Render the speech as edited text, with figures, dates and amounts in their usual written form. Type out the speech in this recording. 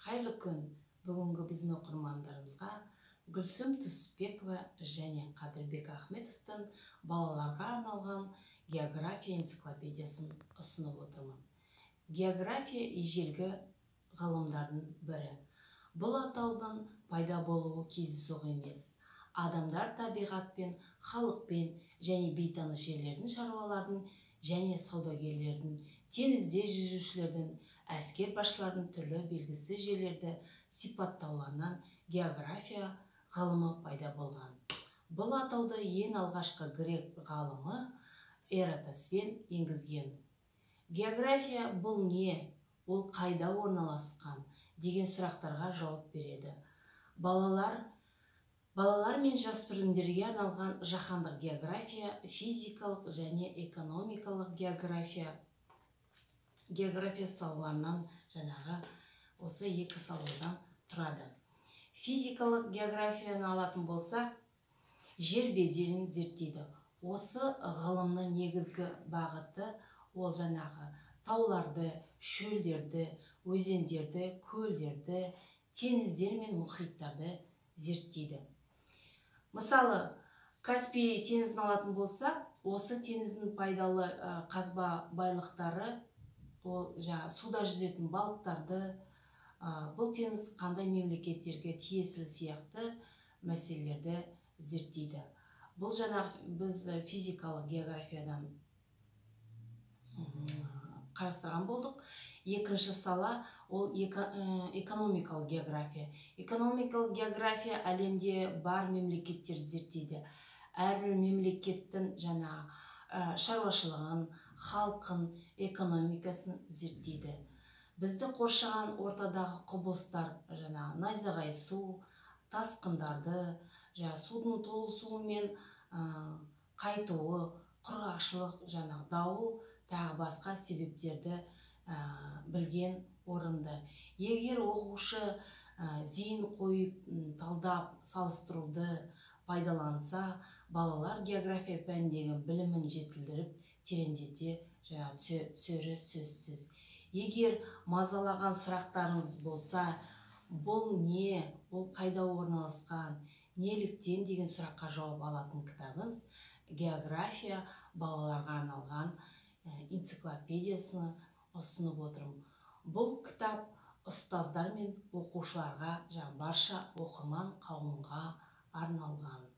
Қайырлы күн. Бүгінгі біздің оқырмандарымызға Гүлсім Түсіпбекова және Қадырбек Ахметовтың балаларға арналған география энциклопедиясын ұсынып отырмын. География ежелгі ғылымдардың бірі. Бұл атаудың пайда болуы кездейсоқ емес. Адамдар табиғатпен, халықпен және бейтаныс жерлердің шаруалардың және саудагерлердің, теңізде жүзушілердің, әскер басшылардың түрлі белгісіз жерлерді сипаттауларынан география ғылымы пайда болған. Бұл атауды ең алғашқы грек ғалымы Эратосфен енгізген. География бұл не, ол қайда орналасқан деген сұрақтарға жауап береді. Балалар мен жасөспірімдерге арналған жаһандық география, физикалық және экономикалық география салаларынан осы екі саладан тұрады. Физикалық географияны алатын болсақ, жер бедерін зерттейді. Осы ғылымның негізгі бағыты ол тауларды, шөлдерді, өзендерді, көлдерді, теңіздер мен мұхиттарды зерттейді. Мысалы, Каспий теңізін алатын болсақ, осы теңіздің пайдалы қазба байлықтары, суда жүзетін балықтарды, бұл теңіз қандай мемлекеттерге тиесілі сияқты мәселелерді зерттейді. Бұл біз физикалық географиядан қарастырған болдық. Екінші сала ол экономикалық география. Экономикалық география әлемде бар мемлекеттер зерттейді. Әрбір мемлекеттің шаруашылығын, халқын, экономикасын зерттейді. Бізді қоршаған ортадағы құбылыстар, найзағай су, тасқындарды, судың толысуы мен қайтуы, құрғақшылық, дауыл, тағы басқа себептерді білген орынды. Егер оқушы зейін қойып, талдап, салыстыруды пайдаланса, балалар география пәніндегі білімін жетілдіріп, тереңдете түсері сөзсіз. Егер мазалаған сұрақтарыңыз болса, бұл не, ол қайда орналасқан, неліктен деген сұраққа жауап алатын кітабыңыз география балаларға арналған энциклопедиясыны ұсынып отырмын. Бұл кітап ұстаздар мен оқушыларға, барша оқырман қауымға арналған.